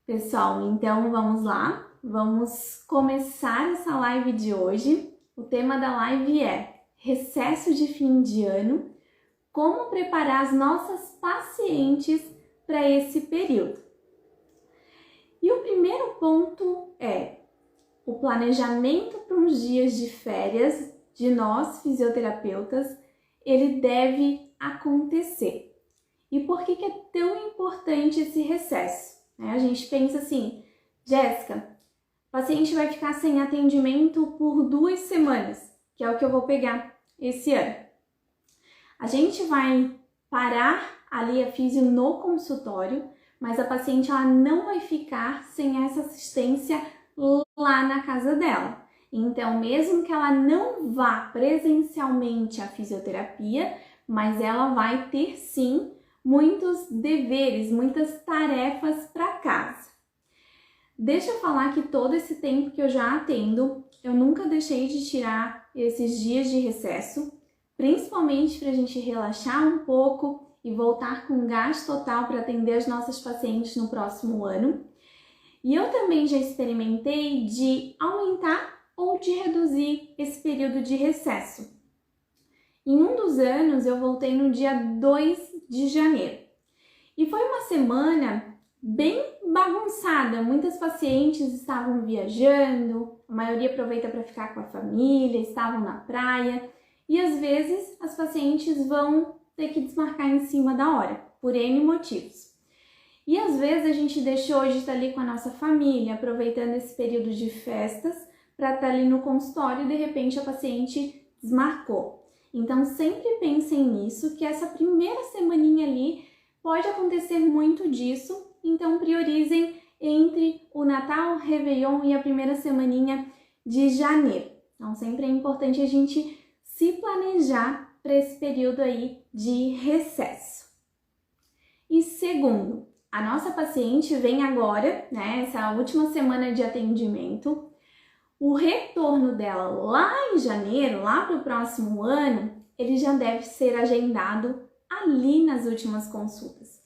Pessoal, então vamos lá, vamos começar essa live de hoje. O tema da live é recesso de fim de ano, como preparar as nossas pacientes para esse período. E o primeiro ponto é o planejamento para uns dias de férias de nós, fisioterapeutas, ele deve acontecer. E por que é tão importante esse recesso? A gente pensa assim, Jéssica, o paciente vai ficar sem atendimento por 2 semanas, que é o que eu vou pegar esse ano. A gente vai parar ali a físio no consultório, mas a paciente ela não vai ficar sem essa assistência lá na casa dela. Então, mesmo que ela não vá presencialmente à fisioterapia, mas ela vai ter sim muitos deveres, muitas tarefas para casa. Deixa eu falar que todo esse tempo que eu já atendo, eu nunca deixei de tirar esses dias de recesso, principalmente para a gente relaxar um pouco e voltar com gás total para atender as nossas pacientes no próximo ano. E eu também já experimentei de aumentar ou de reduzir esse período de recesso. Em um dos anos, eu voltei no dia 2 de janeiro. E foi uma semana bem bagunçada. Muitas pacientes estavam viajando, a maioria aproveita para ficar com a família, estavam na praia. E às vezes as pacientes vão ter que desmarcar em cima da hora, por N motivos. E às vezes a gente deixou de estar ali com a nossa família, aproveitando esse período de festas, para estar ali no consultório e de repente a paciente desmarcou. Então sempre pensem nisso, que essa primeira semaninha ali pode acontecer muito disso, então priorizem entre o Natal, Réveillon e a primeira semaninha de janeiro. Então sempre é importante a gente se planejar para esse período aí de recesso. E segundo, a nossa paciente vem agora, né, essa última semana de atendimento, o retorno dela lá em janeiro, lá para o próximo ano, ele já deve ser agendado ali nas últimas consultas.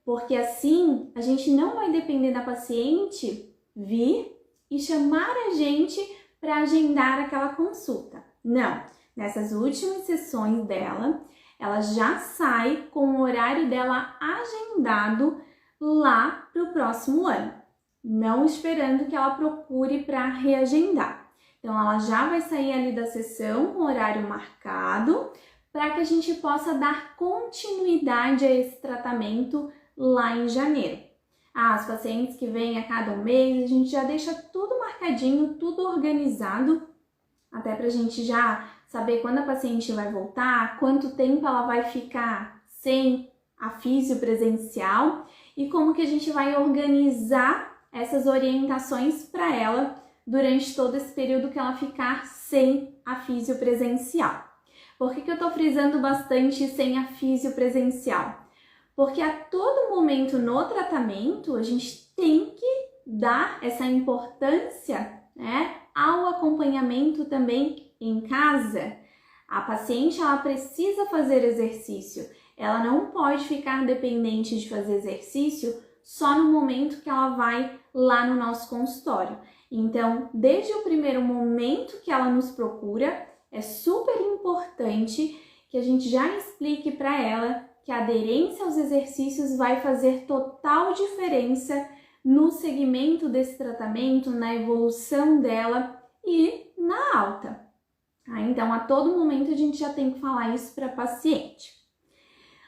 Porque assim, a gente não vai depender da paciente vir e chamar a gente para agendar aquela consulta. Não, nessas últimas sessões dela, ela já sai com o horário dela agendado lá para o próximo ano, não esperando que ela procure para reagendar. Então, ela já vai sair ali da sessão com o horário marcado para que a gente possa dar continuidade a esse tratamento lá em janeiro. As pacientes que vêm a cada mês, a gente já deixa tudo marcadinho, tudo organizado, até para a gente já saber quando a paciente vai voltar, quanto tempo ela vai ficar sem a físio presencial e como que a gente vai organizar essas orientações para ela durante todo esse período que ela ficar sem a físio presencial. Por que eu estou frisando bastante sem a físio presencial? Porque a todo momento no tratamento a gente tem que dar essa importância, né, ao acompanhamento também em casa. A paciente ela precisa fazer exercício, ela não pode ficar dependente de fazer exercício só no momento que ela vai lá no nosso consultório. Então, desde o primeiro momento que ela nos procura, é super importante que a gente já explique para ela que a aderência aos exercícios vai fazer total diferença no segmento desse tratamento, na evolução dela e na alta. Então, a todo momento a gente já tem que falar isso para a paciente.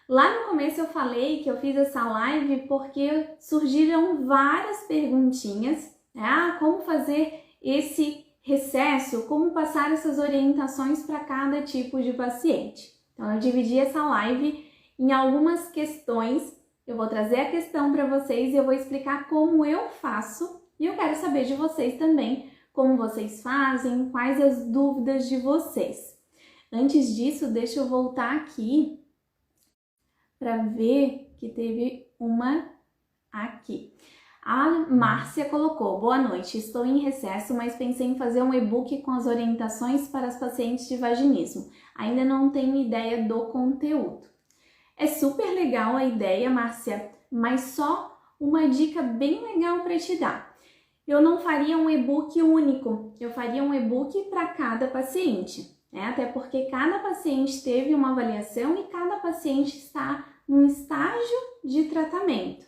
Lá no começo eu falei que eu fiz essa live porque surgiram várias perguntinhas, né? Como fazer esse recesso, como passar essas orientações para cada tipo de paciente. Então, eu dividi essa live em algumas questões. Eu vou trazer a questão para vocês e eu vou explicar como eu faço. E eu quero saber de vocês também, como vocês fazem, quais as dúvidas de vocês. Antes disso, deixa eu voltar aqui para ver que teve uma aqui. A Márcia colocou: boa noite, estou em recesso, mas pensei em fazer um e-book com as orientações para as pacientes de vaginismo. Ainda não tenho ideia do conteúdo. É super legal a ideia, Márcia, mas só uma dica bem legal para te dar. Eu não faria um e-book único, eu faria um e-book para cada paciente, né? Até porque cada paciente teve uma avaliação e cada paciente está num estágio de tratamento.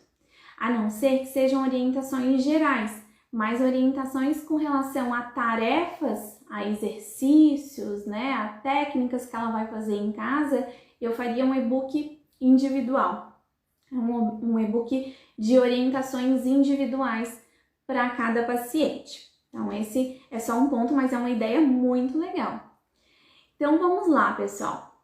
A não ser que sejam orientações gerais, mas orientações com relação a tarefas, a exercícios, né, a técnicas que ela vai fazer em casa, eu faria um e-book individual, um e-book de orientações individuais para cada paciente. Então esse é só um ponto, mas é uma ideia muito legal. Então vamos lá, pessoal.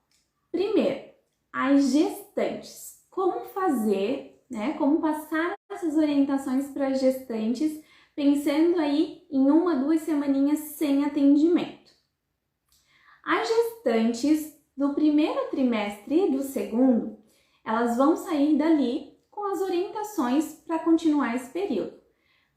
Primeiro, as gestantes. Como fazer, né? Como passar essas orientações para as gestantes, pensando aí em 1 a 2 semaninhas sem atendimento. As gestantes do primeiro trimestre e do segundo, elas vão sair dali com as orientações para continuar esse período.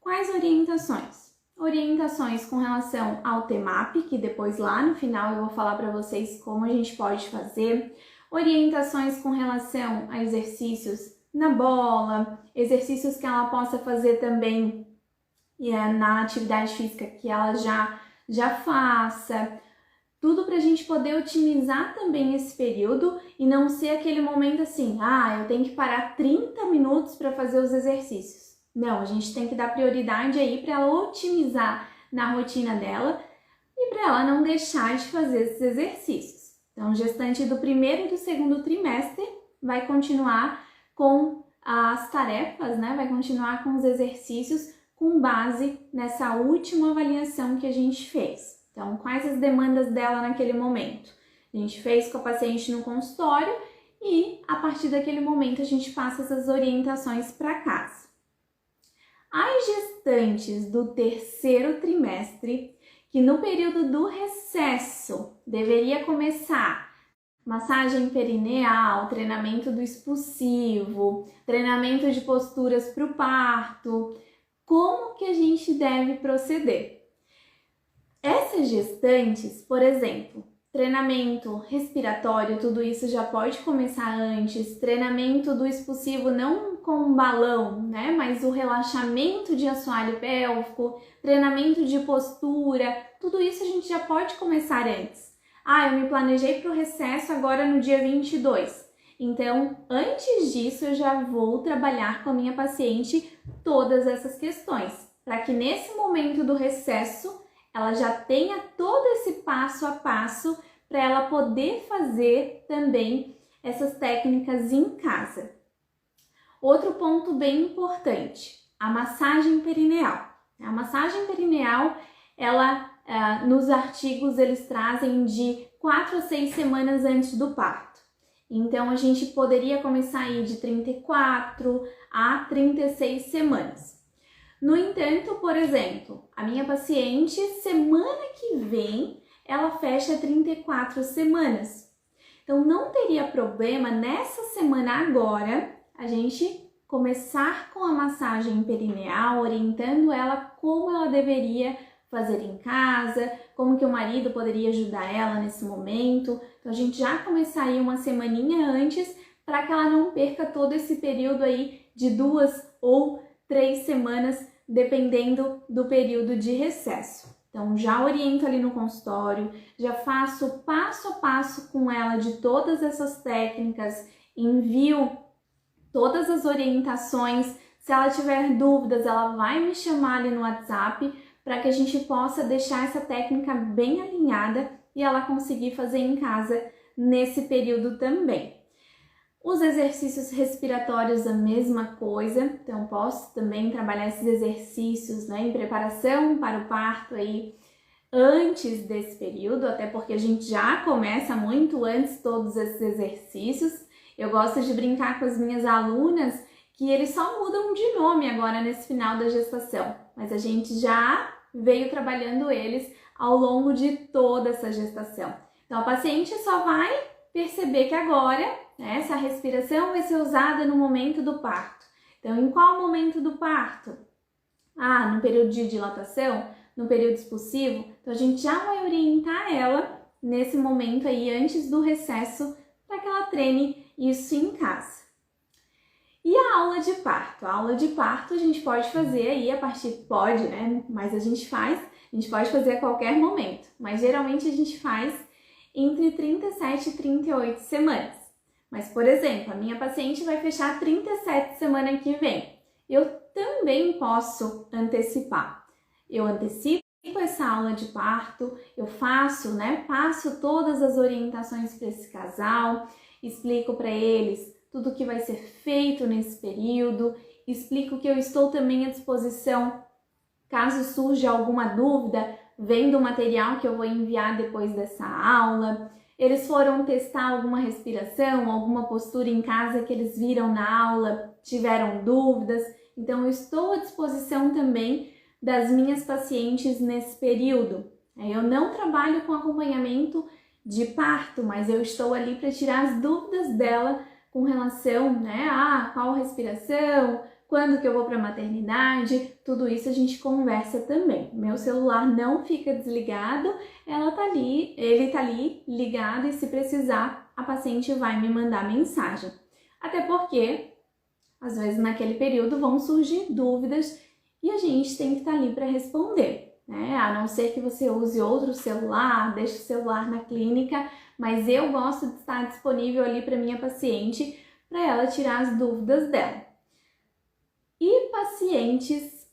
Quais orientações? Orientações com relação ao TEMAP, que depois lá no final eu vou falar para vocês como a gente pode fazer. Orientações com relação a exercícios na bola, exercícios que ela possa fazer também na atividade física que ela já faça. Tudo para a gente poder otimizar também esse período e não ser aquele momento assim, eu tenho que parar 30 minutos para fazer os exercícios. Não, a gente tem que dar prioridade aí para ela otimizar na rotina dela e para ela não deixar de fazer esses exercícios. Então, gestante do primeiro e do segundo trimestre vai continuar com as tarefas, né? Vai continuar com os exercícios com base nessa última avaliação que a gente fez. Então, quais as demandas dela naquele momento? A gente fez com a paciente no consultório e, a partir daquele momento, a gente passa essas orientações para casa. As gestantes do terceiro trimestre, que no período do recesso deveria começar massagem perineal, treinamento do expulsivo, treinamento de posturas para o parto, como que a gente deve proceder? Essas gestantes, por exemplo, treinamento respiratório, tudo isso já pode começar antes, treinamento do expulsivo não com um balão, né, mas o relaxamento de assoalho pélvico, treinamento de postura, tudo isso a gente já pode começar antes. Eu me planejei para o recesso agora no dia 22. Então, antes disso, eu já vou trabalhar com a minha paciente todas essas questões, para que nesse momento do recesso, ela já tenha todo esse passo a passo para ela poder fazer também essas técnicas em casa. Outro ponto bem importante, a massagem perineal. A massagem perineal, ela nos artigos eles trazem de 4 a 6 semanas antes do parto. Então, a gente poderia começar aí de 34 a 36 semanas. No entanto, por exemplo, a minha paciente, semana que vem, ela fecha 34 semanas. Então, não teria problema nessa semana agora, a gente começar com a massagem perineal, orientando ela como ela deveria fazer em casa, como que o marido poderia ajudar ela nesse momento. Então, a gente já começaria uma semaninha antes para que ela não perca todo esse período aí de 2 ou 3 semanas, dependendo do período de recesso. Então, já oriento ali no consultório, já faço passo a passo com ela de todas essas técnicas, envio todas as orientações. Se ela tiver dúvidas, ela vai me chamar ali no WhatsApp, para que a gente possa deixar essa técnica bem alinhada e ela conseguir fazer em casa nesse período também. Os exercícios respiratórios, a mesma coisa, então posso também trabalhar esses exercícios, né, em preparação para o parto aí antes desse período, até porque a gente já começa muito antes todos esses exercícios. Eu gosto de brincar com as minhas alunas que eles só mudam de nome agora nesse final da gestação, mas a gente já veio trabalhando eles ao longo de toda essa gestação. Então, a paciente só vai perceber que agora, né, essa respiração vai ser usada no momento do parto. Então, em qual momento do parto? No período de dilatação, no período expulsivo. Então, a gente já vai orientar ela nesse momento aí, antes do recesso, para que ela treine isso em casa. E a aula de parto? A aula de parto a gente pode fazer aí a partir, pode, né? Mas a gente pode fazer a qualquer momento. Mas geralmente a gente faz entre 37 e 38 semanas. Mas, por exemplo, a minha paciente vai fechar 37 semana que vem. Eu também posso antecipar. Eu antecipo essa aula de parto, eu passo todas as orientações para esse casal, explico para eles tudo que vai ser feito nesse período, explico que eu estou também à disposição caso surja alguma dúvida, vendo o material que eu vou enviar depois dessa aula. Eles foram testar alguma respiração, alguma postura em casa que eles viram na aula, tiveram dúvidas, então eu estou à disposição também das minhas pacientes nesse período. Eu não trabalho com acompanhamento de parto, mas eu estou ali para tirar as dúvidas dela com relação, a qual respiração, quando que eu vou para a maternidade, tudo isso a gente conversa também. Meu celular não fica desligado, ele tá ali ligado e se precisar, a paciente vai me mandar mensagem. Até porque, às vezes naquele período vão surgir dúvidas e a gente tem que estar ali para responder, A não ser que você use outro celular, deixe o celular na clínica, mas eu gosto de estar disponível ali para minha paciente, para ela tirar as dúvidas dela. E pacientes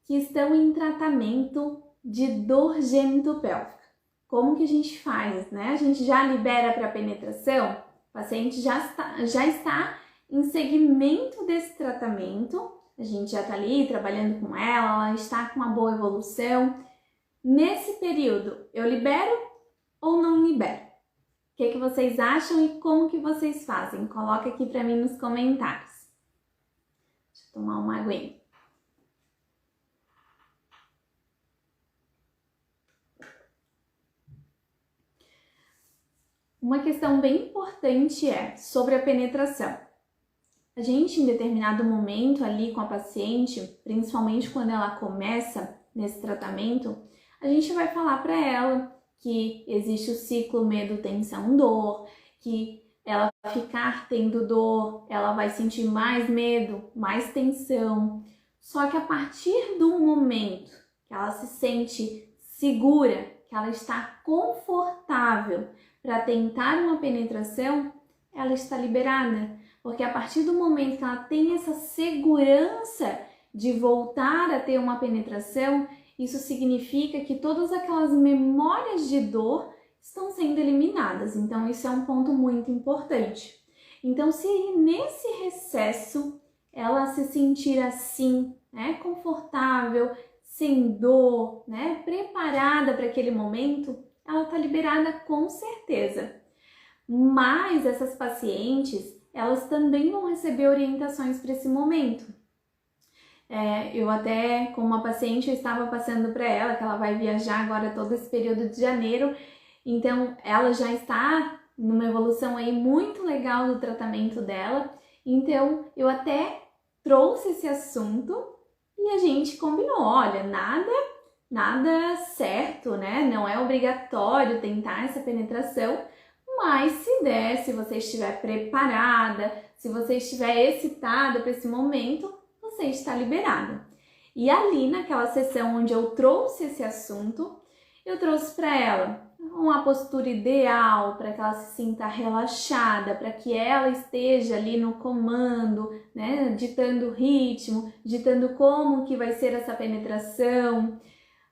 que estão em tratamento de dor gênito-pélvica. Como que a gente faz, A gente já libera para penetração? O paciente já está em segmento desse tratamento, a gente já está ali trabalhando com ela está com uma boa evolução. Nesse período, eu libero ou não libero? O que vocês acham e como que vocês fazem? Coloca aqui para mim nos comentários. Deixa eu tomar uma aguinha. Uma questão bem importante é sobre a penetração. A gente, em determinado momento ali com a paciente, principalmente quando ela começa nesse tratamento, a gente vai falar para ela que existe o ciclo medo, tensão, dor, que ela vai ficar tendo dor, ela vai sentir mais medo, mais tensão. Só que a partir do momento que ela se sente segura, que ela está confortável para tentar uma penetração, ela está liberada. Porque a partir do momento que ela tem essa segurança de voltar a ter uma penetração, isso significa que todas aquelas memórias de dor estão sendo eliminadas. Então, isso é um ponto muito importante. Então, se nesse recesso ela se sentir assim, confortável, sem dor, preparada para aquele momento, ela está liberada com certeza. Mas essas pacientes, elas também vão receber orientações para esse momento. Eu até, com uma paciente, eu estava passando para ela, que ela vai viajar agora todo esse período de janeiro, então ela já está numa evolução aí muito legal do tratamento dela, então eu até trouxe esse assunto e a gente combinou, olha, nada certo, não é obrigatório tentar essa penetração, mas se der, se você estiver preparada, se você estiver excitada para esse momento, você está liberada. E ali naquela sessão onde eu trouxe esse assunto, eu trouxe para ela uma postura ideal para que ela se sinta relaxada, para que ela esteja ali no comando, ditando o ritmo, ditando como que vai ser essa penetração,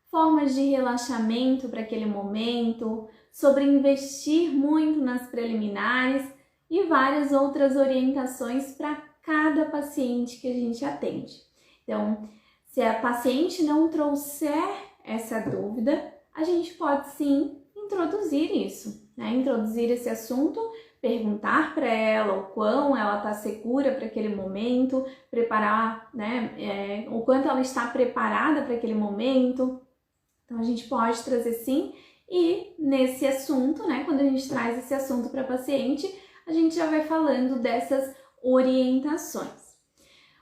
formas de relaxamento para aquele momento, sobre investir muito nas preliminares e várias outras orientações para cada paciente que a gente atende. Então, se a paciente não trouxer essa dúvida, a gente pode sim introduzir isso, introduzir esse assunto, perguntar para ela o quão ela está segura para aquele momento, preparar, o quanto ela está preparada para aquele momento. Então, a gente pode trazer sim. E nesse assunto, quando a gente traz esse assunto para a paciente, a gente já vai falando dessas orientações.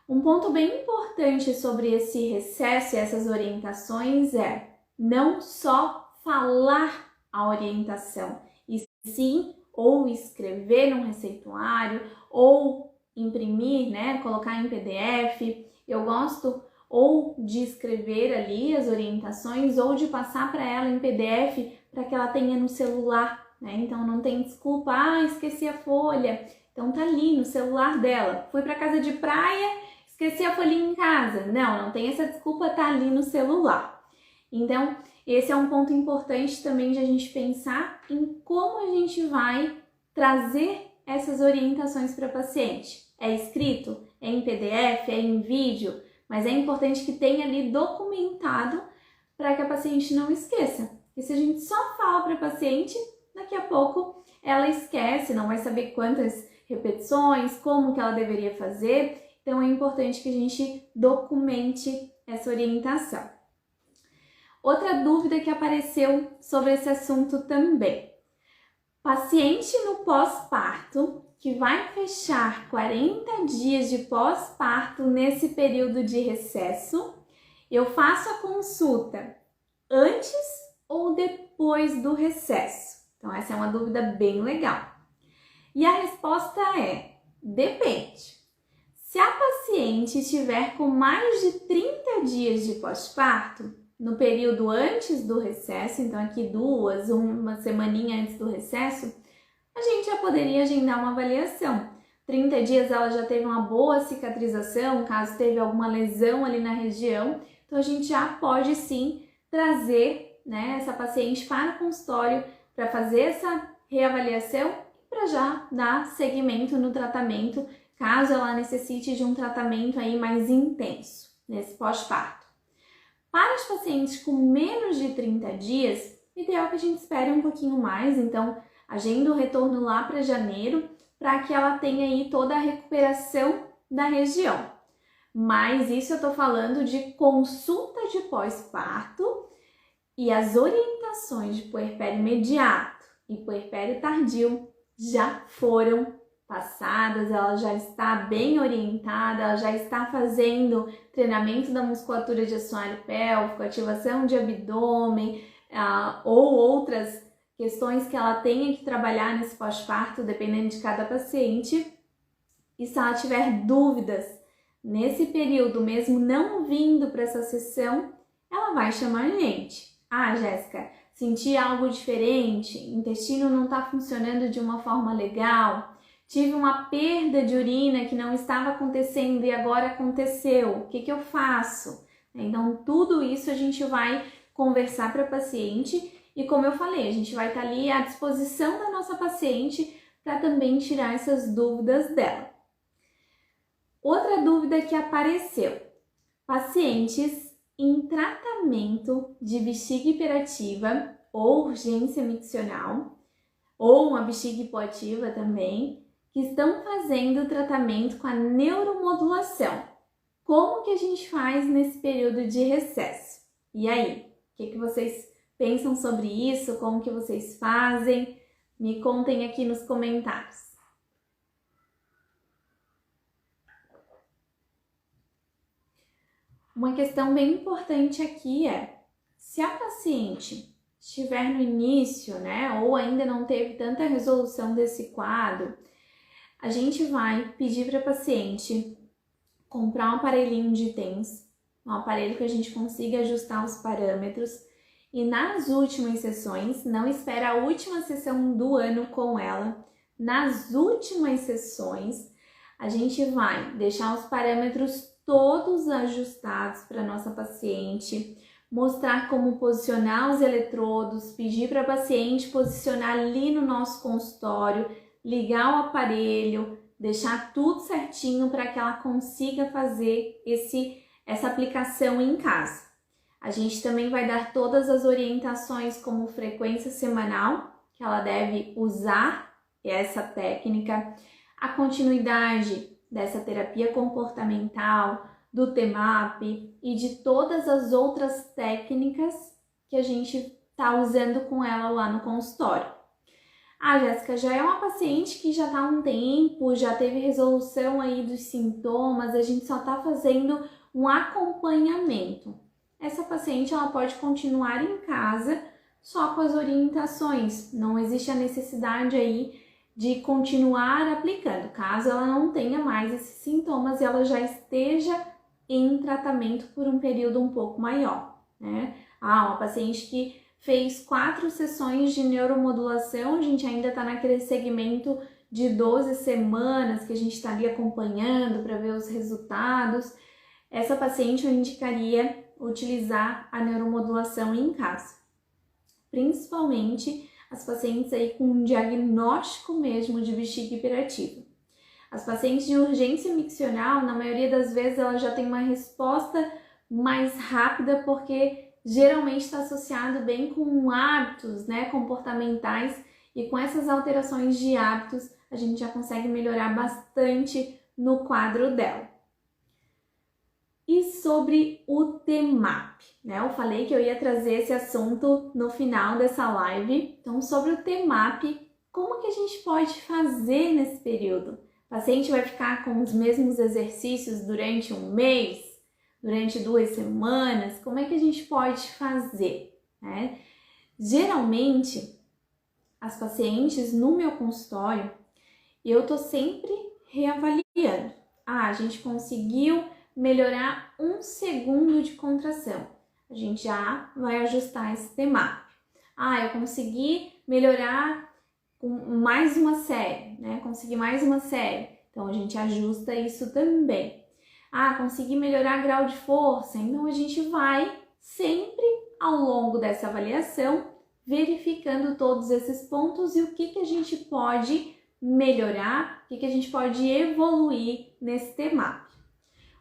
Um ponto bem importante sobre esse recesso e essas orientações é não só falar a orientação, e sim ou escrever num receituário ou imprimir, né, colocar em PDF, eu gosto ou de escrever ali as orientações ou de passar para ela em PDF para que ela tenha no celular, né? Então não tem desculpa, esqueci a folha. Então tá ali no celular dela. Fui para casa de praia, esqueci a folhinha em casa. Não tem essa desculpa, tá ali no celular. Então, esse é um ponto importante também de a gente pensar em como a gente vai trazer essas orientações para a paciente. É escrito? É em PDF? É em vídeo? Mas é importante que tenha ali documentado para que a paciente não esqueça. E se a gente só fala para a paciente, daqui a pouco ela esquece, não vai saber quantas repetições, como que ela deveria fazer. Então é importante que a gente documente essa orientação. Outra dúvida que apareceu sobre esse assunto também. Paciente no pós-parto que vai fechar 40 dias de pós-parto nesse período de recesso, eu faço a consulta antes ou depois do recesso? Então essa é uma dúvida bem legal. E a resposta é: depende. Se a paciente estiver com mais de 30 dias de pós-parto, no período antes do recesso, então aqui uma semaninha antes do recesso, a gente já poderia agendar uma avaliação. 30 dias ela já teve uma boa cicatrização, caso teve alguma lesão ali na região, então a gente já pode sim trazer, né, essa paciente para o consultório para fazer essa reavaliação e para já dar seguimento no tratamento, caso ela necessite de um tratamento aí mais intenso nesse pós-parto. Para os pacientes com menos de 30 dias, o ideal é que a gente espere um pouquinho mais, então agenda o retorno lá para janeiro, para que ela tenha aí toda a recuperação da região. Mas isso eu tô falando de consulta de pós-parto e as orientações de puerpério imediato e puerpério tardio já foram passadas, ela já está bem orientada, ela já está fazendo treinamento da musculatura de assoalho pélvico, ativação de abdômen, ou outras questões que ela tenha que trabalhar nesse pós-parto, dependendo de cada paciente. E se ela tiver dúvidas nesse período, mesmo não vindo para essa sessão, ela vai chamar a gente. Jéssica, senti algo diferente, o intestino não está funcionando de uma forma legal, tive uma perda de urina que não estava acontecendo e agora aconteceu, o que eu faço? Então, tudo isso a gente vai conversar para a paciente e, como eu falei, a gente vai estar ali à disposição da nossa paciente para também tirar essas dúvidas dela. Outra dúvida que apareceu: pacientes em tratamento de bexiga hiperativa ou urgência miccional, ou uma bexiga hipoativa também, que estão fazendo tratamento com a neuromodulação. Como que a gente faz nesse período de recesso? E aí, o que vocês pensam sobre isso? Como que vocês fazem? Me contem aqui nos comentários. Uma questão bem importante aqui é: se a paciente estiver no início, né, ou ainda não teve tanta resolução desse quadro, a gente vai pedir para a paciente comprar um aparelhinho de TENS, um aparelho que a gente consiga ajustar os parâmetros, e nas últimas sessões, não espera a última sessão do ano com ela, nas últimas sessões a gente vai deixar os parâmetros todos ajustados para nossa paciente, mostrar como posicionar os eletrodos, pedir para a paciente posicionar ali no nosso consultório, ligar o aparelho, deixar tudo certinho para que ela consiga fazer essa aplicação em casa. A gente também vai dar todas as orientações como frequência semanal, que ela deve usar essa técnica, a continuidade dessa terapia comportamental, do TMAP e de todas as outras técnicas que a gente está usando com ela lá no consultório. Jéssica, já é uma paciente que já está há um tempo, já teve resolução aí dos sintomas, a gente só está fazendo um acompanhamento. Essa paciente ela pode continuar em casa só com as orientações, não existe a necessidade aí de continuar aplicando, caso ela não tenha mais esses sintomas e ela já esteja em tratamento por um período um pouco maior, né? Uma paciente que fez 4 sessões de neuromodulação, a gente ainda está naquele segmento de 12 semanas que a gente está ali acompanhando para ver os resultados. Essa paciente eu indicaria utilizar a neuromodulação em casa, principalmente as pacientes aí com um diagnóstico mesmo de bexiga hiperativa. As pacientes de urgência miccional, na maioria das vezes, ela já tem uma resposta mais rápida, porque geralmente está associado bem com hábitos, né, comportamentais, e com essas alterações de hábitos, a gente já consegue melhorar bastante no quadro dela. E sobre o TMAP, né? Eu falei que eu ia trazer esse assunto no final dessa live. Então, sobre o TMAP, como que a gente pode fazer nesse período? O paciente vai ficar com os mesmos exercícios durante um mês? Durante 2 semanas? Como é que a gente pode fazer, né? Geralmente, as pacientes no meu consultório, eu tô sempre reavaliando. A gente conseguiu melhorar 1 segundo de contração. A gente já vai ajustar esse TMAP. Eu consegui melhorar com mais uma série, né? Consegui mais uma série. Então, a gente ajusta isso também. Consegui melhorar grau de força. Então, a gente vai sempre, ao longo dessa avaliação, verificando todos esses pontos e o que a gente pode melhorar, o que a gente pode evoluir nesse TMAP.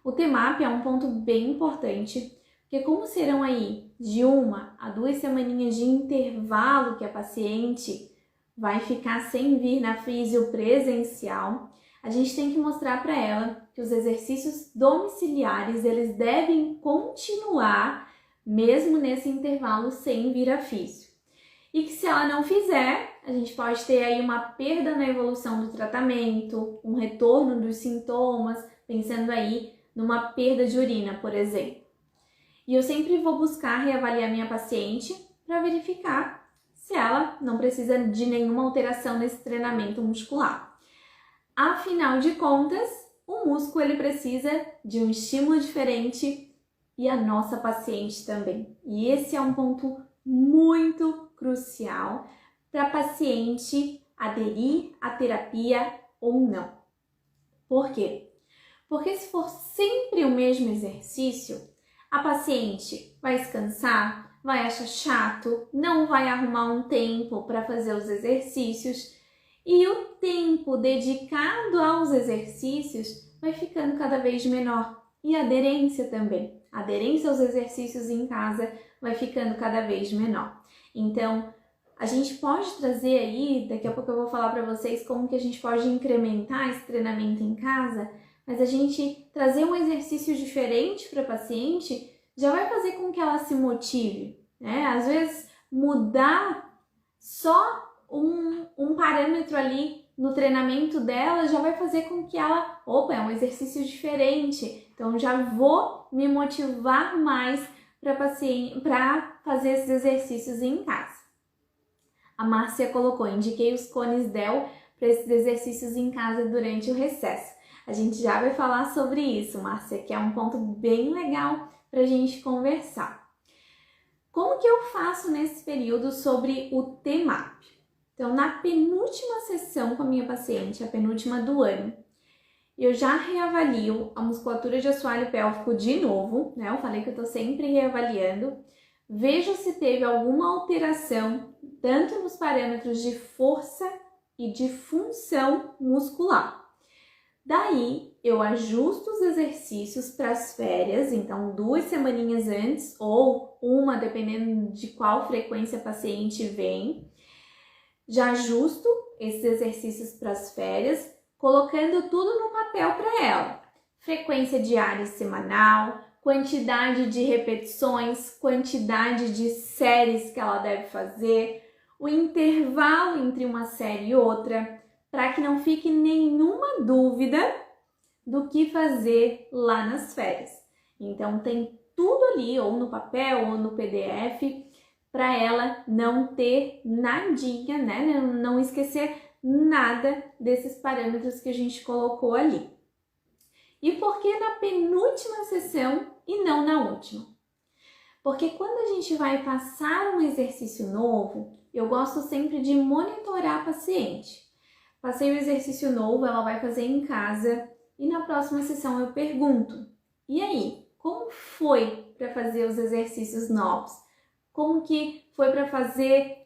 O TMAP é um ponto bem importante, porque como serão aí de 1 a 2 semaninhas de intervalo que a paciente vai ficar sem vir na fisio presencial, a gente tem que mostrar para ela que os exercícios domiciliares, eles devem continuar mesmo nesse intervalo sem vir a fisio. E que se ela não fizer, a gente pode ter aí uma perda na evolução do tratamento, um retorno dos sintomas, pensando aí numa perda de urina, por exemplo. E eu sempre vou buscar reavaliar minha paciente para verificar se ela não precisa de nenhuma alteração nesse treinamento muscular. Afinal de contas, o músculo ele precisa de um estímulo diferente e a nossa paciente também. E esse é um ponto muito crucial para a paciente aderir à terapia ou não. Por quê? Porque se for sempre o mesmo exercício, a paciente vai se cansar, vai achar chato, não vai arrumar um tempo para fazer os exercícios e o tempo dedicado aos exercícios vai ficando cada vez menor e a aderência também. A aderência aos exercícios em casa vai ficando cada vez menor. Então, a gente pode trazer aí, daqui a pouco eu vou falar para vocês como que a gente pode incrementar esse treinamento em casa, mas a gente trazer um exercício diferente para a paciente já vai fazer com que ela se motive, né? Às vezes, mudar só um parâmetro ali no treinamento dela já vai fazer com que ela, é um exercício diferente, então já vou me motivar mais para fazer esses exercícios em casa. A Márcia colocou, indiquei os cones DEL para esses exercícios em casa durante o recesso. A gente já vai falar sobre isso, Márcia, que é um ponto bem legal para a gente conversar. Como que eu faço nesse período sobre o TMAP? Então, na penúltima sessão com a minha paciente, a penúltima do ano, eu já reavalio a musculatura de assoalho pélvico de novo, né? Eu falei que eu tô sempre reavaliando. Vejo se teve alguma alteração, tanto nos parâmetros de força e de função muscular. Daí, eu ajusto os exercícios para as férias, então 2 semaninhas antes ou uma, dependendo de qual frequência a paciente vem. Já ajusto esses exercícios para as férias, colocando tudo no papel para ela. Frequência diária e semanal, quantidade de repetições, quantidade de séries que ela deve fazer, o intervalo entre uma série e outra, para que não fique nenhuma dúvida do que fazer lá nas férias. Então, tem tudo ali, ou no papel, ou no PDF, para ela não ter nadinha, né? Não esquecer nada desses parâmetros que a gente colocou ali. E por que na penúltima sessão e não na última? Porque quando a gente vai passar um exercício novo, eu gosto sempre de monitorar a paciente. Passei o exercício novo, ela vai fazer em casa e na próxima sessão eu pergunto: e aí, como foi para fazer os exercícios novos? Como que foi para fazer,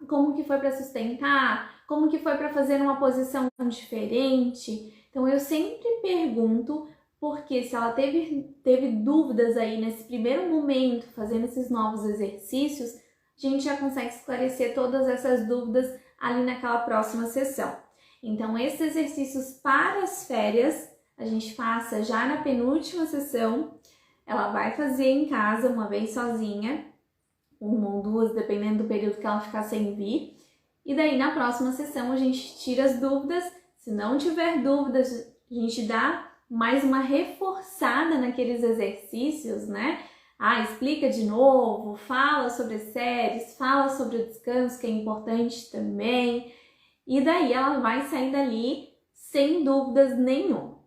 como que foi para sustentar? Como que foi para fazer numa posição diferente? Então eu sempre pergunto, porque se ela teve dúvidas aí nesse primeiro momento, fazendo esses novos exercícios, a gente já consegue esclarecer todas essas dúvidas ali naquela próxima sessão. Então esses exercícios para as férias, a gente passa já na penúltima sessão, ela vai fazer em casa uma vez sozinha, uma ou duas, dependendo do período que ela ficar sem vir, e daí na próxima sessão a gente tira as dúvidas. Se não tiver dúvidas, a gente dá mais uma reforçada naqueles exercícios, né? Explica de novo, fala sobre as séries, fala sobre o descanso, que é importante também. E daí ela vai sair dali sem dúvidas nenhuma.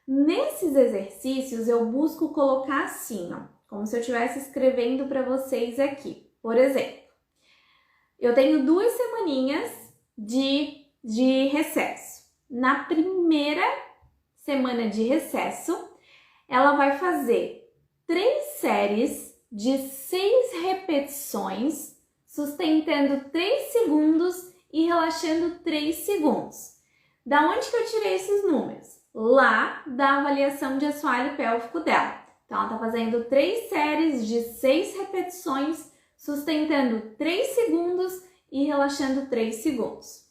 Nesses exercícios eu busco colocar assim, como se eu estivesse escrevendo para vocês aqui. Por exemplo, eu tenho 2 semaninhas de recesso. Na primeira semana de recesso, ela vai fazer 3 séries de 6 repetições, sustentando 3 segundos e relaxando 3 segundos. Da onde que eu tirei esses números? Lá da avaliação de assoalho pélvico dela. Então, ela está fazendo 3 séries de 6 repetições, sustentando 3 segundos e relaxando 3 segundos.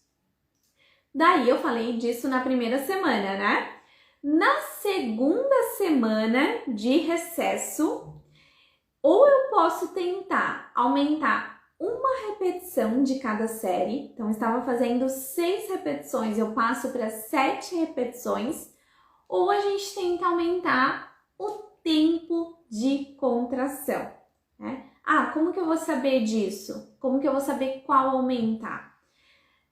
Daí eu falei disso na primeira semana, né? Na segunda semana de recesso, ou eu posso tentar aumentar uma repetição de cada série. Então, eu estava fazendo 6 repetições, eu passo para 7 repetições, ou a gente tenta aumentar o tempo de contração, né? Como que eu vou saber disso? Como que eu vou saber qual aumentar?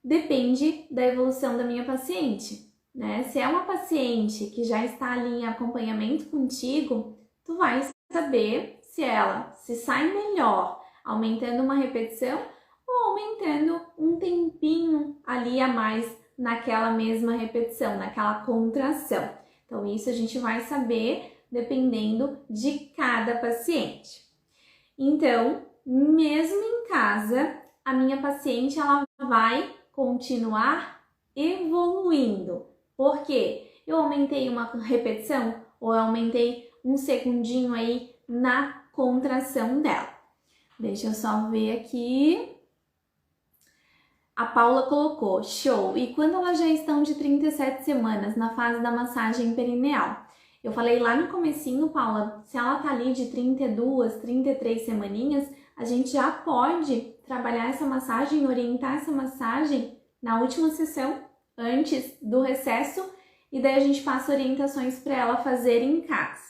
Depende da evolução da minha paciente, né? Se é uma paciente que já está ali em acompanhamento contigo, tu vai saber se ela se sai melhor aumentando uma repetição ou aumentando um tempinho ali a mais naquela mesma repetição, naquela contração. Então, isso a gente vai saber dependendo de cada paciente. Então, mesmo em casa, a minha paciente ela vai continuar evoluindo. Por quê? Eu aumentei uma repetição ou eu aumentei um segundinho aí na contração dela. Deixa eu só ver aqui. A Paula colocou, show! E quando elas já estão de 37 semanas na fase da massagem perineal? Eu falei lá no comecinho, Paula, se ela tá ali de 32, 33 semaninhas, a gente já pode trabalhar essa massagem, orientar essa massagem na última sessão, antes do recesso, e daí a gente passa orientações para ela fazer em casa.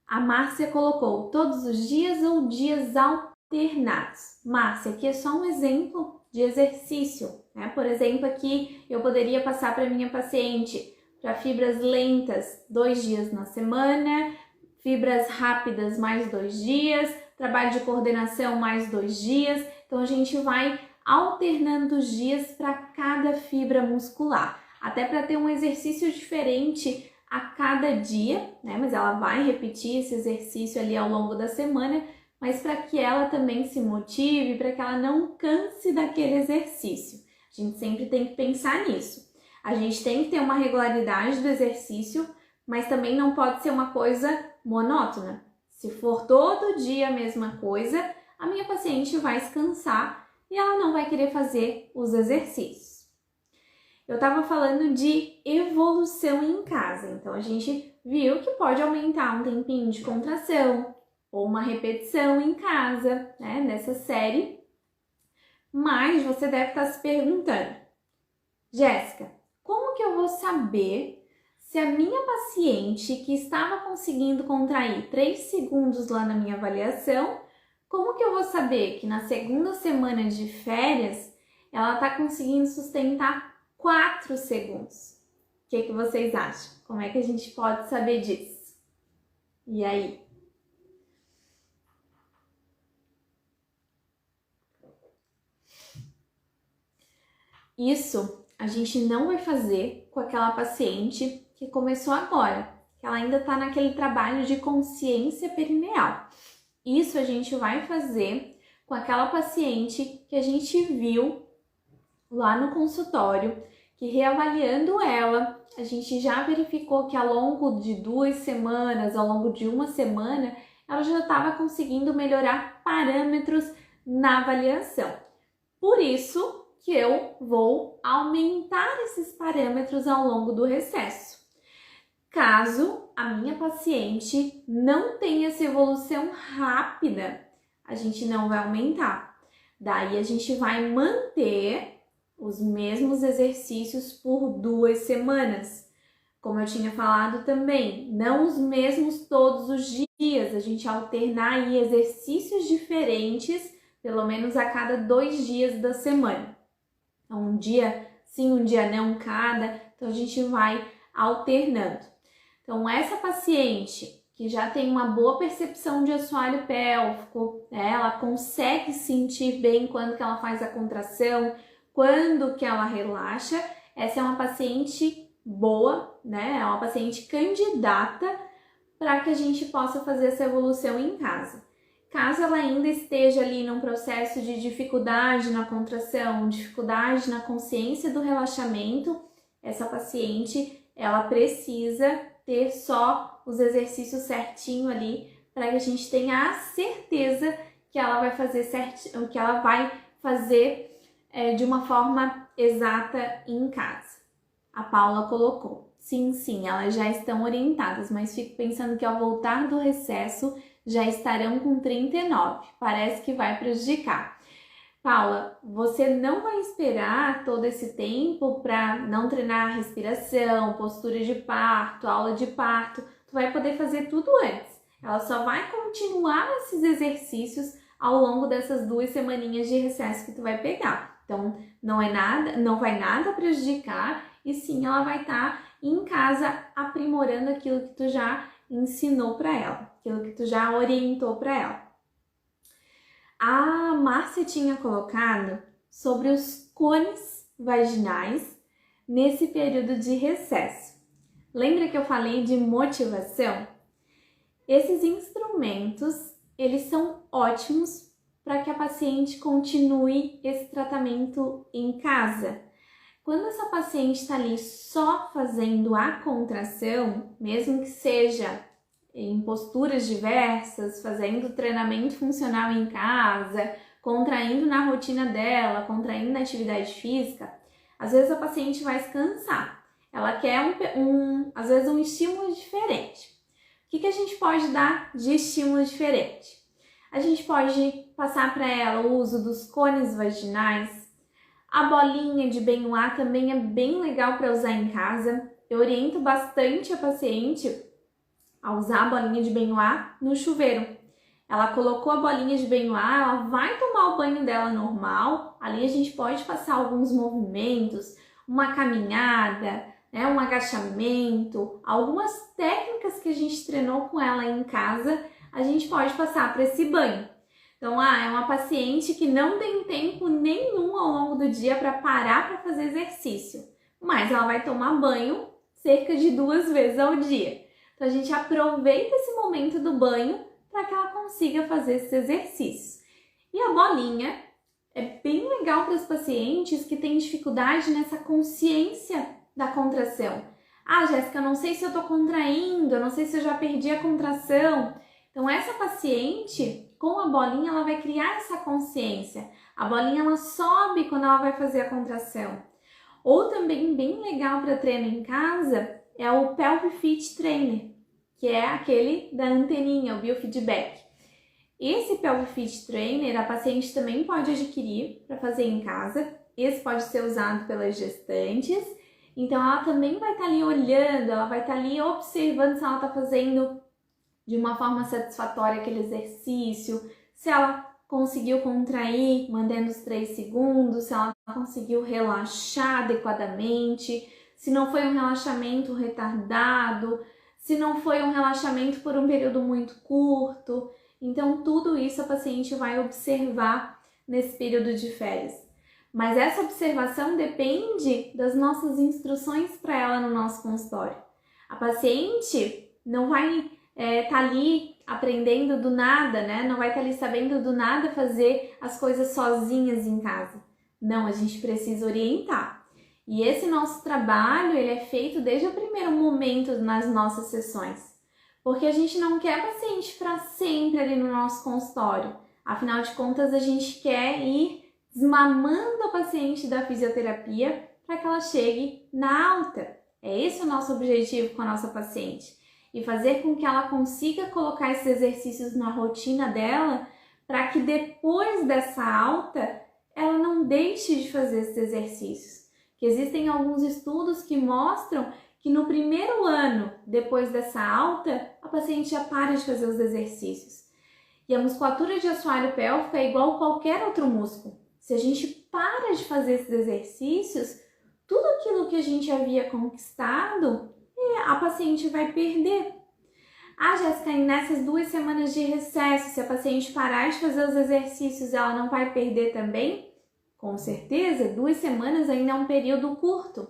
A Márcia colocou, todos os dias ou dias alternados? Márcia, aqui é só um exemplo de exercício, né? Por exemplo, aqui eu poderia passar para minha paciente para fibras lentas 2 dias na semana, fibras rápidas mais 2 dias, trabalho de coordenação mais 2 dias. Então a gente vai alternando os dias para cada fibra muscular, até para ter um exercício diferente a cada dia, né? Mas ela vai repetir esse exercício ali ao longo da semana, mas para que ela também se motive, para que ela não canse daquele exercício. A gente sempre tem que pensar nisso. A gente tem que ter uma regularidade do exercício, mas também não pode ser uma coisa monótona. Se for todo dia a mesma coisa, a minha paciente vai se cansar e ela não vai querer fazer os exercícios. Eu estava falando de evolução em casa, então a gente viu que pode aumentar um tempinho de contração ou uma repetição em casa, né, nessa série. Mas você deve estar se perguntando, Jéssica, como que eu vou saber se a minha paciente que estava conseguindo contrair 3 segundos lá na minha avaliação, como que eu vou saber que na segunda semana de férias ela está conseguindo sustentar 4 segundos. O que vocês acham? Como é que a gente pode saber disso? E aí? Isso a gente não vai fazer com aquela paciente que começou agora, que ela ainda está naquele trabalho de consciência perineal. Isso a gente vai fazer com aquela paciente que a gente viu lá no consultório, que reavaliando ela, a gente já verificou que ao longo de 2 semanas, ao longo de 1 semana, ela já estava conseguindo melhorar parâmetros na avaliação. Por isso que eu vou aumentar esses parâmetros ao longo do recesso. Caso a minha paciente não tenha essa evolução rápida, a gente não vai aumentar. Daí a gente vai manter os mesmos exercícios por 2 semanas. Como eu tinha falado também, não os mesmos todos os dias, a gente alternar aí exercícios diferentes, pelo menos a cada 2 dias da semana. Então, um dia sim, um dia não, cada. Então, a gente vai alternando. Então, essa paciente que já tem uma boa percepção de assoalho pélvico, né? Ela consegue sentir bem quando que ela faz a contração, quando que ela relaxa. Essa é uma paciente boa, né? É uma paciente candidata para que a gente possa fazer essa evolução em casa. Caso ela ainda esteja ali num processo de dificuldade na contração, dificuldade na consciência do relaxamento, essa paciente, ela precisa ter só os exercícios certinho ali para que a gente tenha a certeza que ela vai fazer certinho, que ela vai fazer de uma forma exata em casa. A Paula colocou, sim, elas já estão orientadas, mas fico pensando que ao voltar do recesso já estarão com 39, parece que vai prejudicar. Paula, você não vai esperar todo esse tempo para não treinar respiração, postura de parto, aula de parto, tu vai poder fazer tudo antes. Ela só vai continuar esses exercícios ao longo dessas 2 semaninhas de recesso que tu vai pegar. Então, não vai nada prejudicar e sim ela vai estar em casa aprimorando aquilo que tu já ensinou para ela, aquilo que tu já orientou para ela. A Márcia tinha colocado sobre os cones vaginais nesse período de recesso. Lembra que eu falei de motivação? Esses instrumentos, eles são ótimos para que a paciente continue esse tratamento em casa. Quando essa paciente está ali só fazendo a contração, mesmo que seja em posturas diversas, fazendo treinamento funcional em casa, contraindo na rotina dela, contraindo na atividade física, às vezes a paciente vai se cansar. Ela quer às vezes um estímulo diferente. O que a gente pode dar de estímulo diferente? A gente pode passar para ela o uso dos cones vaginais. A bolinha de Benoit também é bem legal para usar em casa. Eu oriento bastante a paciente a usar a bolinha de Benoit no chuveiro. Ela colocou a bolinha de Benoit, ela vai tomar o banho dela normal. Ali a gente pode passar alguns movimentos, uma caminhada, né, um agachamento, algumas técnicas que a gente treinou com ela em casa, a gente pode passar para esse banho. Então, é uma paciente que não tem tempo nenhum ao longo do dia para parar para fazer exercício, mas ela vai tomar banho cerca de 2 vezes ao dia. Então, a gente aproveita esse momento do banho para que ela consiga fazer esses exercícios. E a bolinha é bem legal para os pacientes que têm dificuldade nessa consciência da contração. Jéssica, eu não sei se eu estou contraindo, eu não sei se eu já perdi a contração. Então, essa paciente, com a bolinha, ela vai criar essa consciência. A bolinha, ela sobe quando ela vai fazer a contração. Ou também, bem legal para treino em casa, é o Pelvic Fit Trainer, que é aquele da anteninha, o biofeedback. Esse Pelvic Fit Trainer, a paciente também pode adquirir para fazer em casa. Esse pode ser usado pelas gestantes. Então, ela também vai estar ali olhando, ela vai estar ali observando se ela está fazendo de uma forma satisfatória aquele exercício, se ela conseguiu contrair mantendo os 3 segundos, se ela conseguiu relaxar adequadamente, se não foi um relaxamento retardado, se não foi um relaxamento por um período muito curto. Então, tudo isso a paciente vai observar nesse período de férias. Mas essa observação depende das nossas instruções para ela no nosso consultório. A paciente não vai tá ali aprendendo do nada, né? Não vai estar ali sabendo do nada fazer as coisas sozinhas em casa. Não, a gente precisa orientar. E esse nosso trabalho, ele é feito desde o primeiro momento nas nossas sessões. Porque a gente não quer paciente para sempre ali no nosso consultório. Afinal de contas, a gente quer ir desmamando a paciente da fisioterapia para que ela chegue na alta. É esse o nosso objetivo com a nossa paciente. E fazer com que ela consiga colocar esses exercícios na rotina dela para que depois dessa alta ela não deixe de fazer esses exercícios. Que existem alguns estudos que mostram que no primeiro ano depois dessa alta a paciente já para de fazer os exercícios. E a musculatura de assoalho pélvico é igual a qualquer outro músculo. Se a gente para de fazer esses exercícios, tudo aquilo que a gente havia conquistado, a paciente vai perder. Ah, Jéssica, e nessas 2 semanas de recesso, se a paciente parar de fazer os exercícios, ela não vai perder também? Com certeza, 2 semanas ainda é um período curto.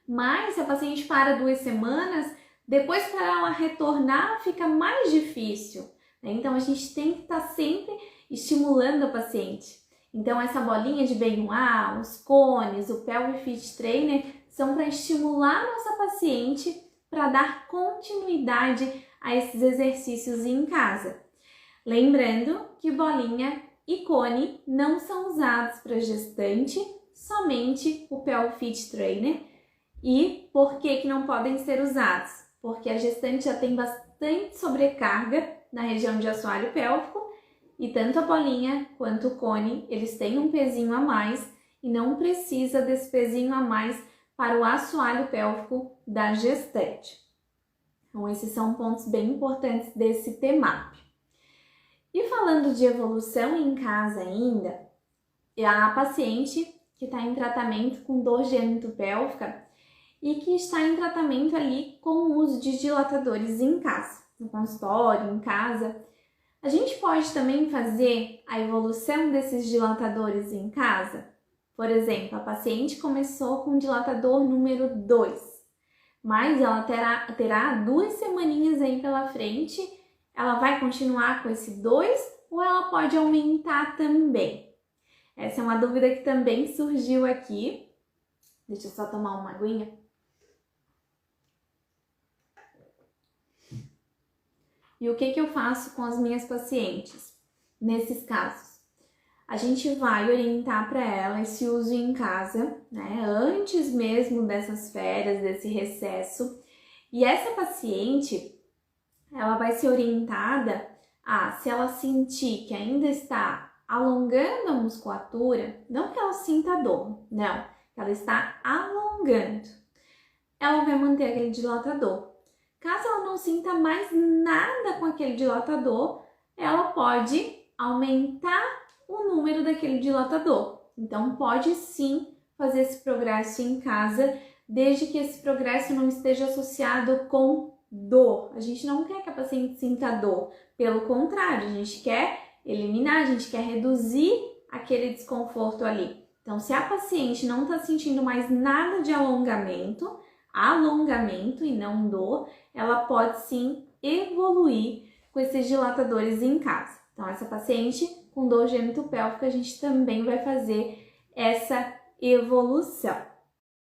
Mas se a paciente para 2 semanas, depois para ela retornar fica mais difícil, né? Então a gente tem que estar sempre estimulando a paciente. Então essa bolinha de B1A, os cones, o Pelvic Fit Trainer são para estimular a nossa paciente para dar continuidade a esses exercícios em casa. Lembrando que bolinha e cone não são usados para gestante, somente o Pelvic Fit Trainer. E por que não podem ser usados? Porque a gestante já tem bastante sobrecarga na região de assoalho pélvico e tanto a bolinha quanto o cone, eles têm um pezinho a mais e não precisa desse pezinho a mais para o assoalho pélvico da gestante. Então, esses são pontos bem importantes desse TMAP. E falando de evolução em casa ainda, a paciente que está em tratamento com dor gênito-pélvica e que está em tratamento ali com o uso de dilatadores em casa, no consultório, em casa. A gente pode também fazer a evolução desses dilatadores em casa? Por exemplo, a paciente começou com o dilatador número 2, mas ela terá 2 semaninhas aí pela frente. Ela vai continuar com esse 2 ou ela pode aumentar também? Essa é uma dúvida que também surgiu aqui. Deixa eu só tomar uma aguinha. E o que eu faço com as minhas pacientes nesses casos? A gente vai orientar para ela esse uso em casa, né? Antes mesmo dessas férias, desse recesso. E essa paciente, ela vai ser orientada a, se ela sentir que ainda está alongando a musculatura, não que ela sinta dor, não, que ela está alongando, ela vai manter aquele dilatador. Caso ela não sinta mais nada com aquele dilatador, ela pode aumentar o número daquele dilatador. Então, pode sim fazer esse progresso em casa, desde que esse progresso não esteja associado com dor. A gente não quer que a paciente sinta dor, pelo contrário, a gente quer eliminar, a gente quer reduzir aquele desconforto ali. Então, se a paciente não está sentindo mais nada de alongamento e não dor, ela pode sim evoluir com esses dilatadores em casa. Então, essa paciente com dor gênito-pélvica, a gente também vai fazer essa evolução.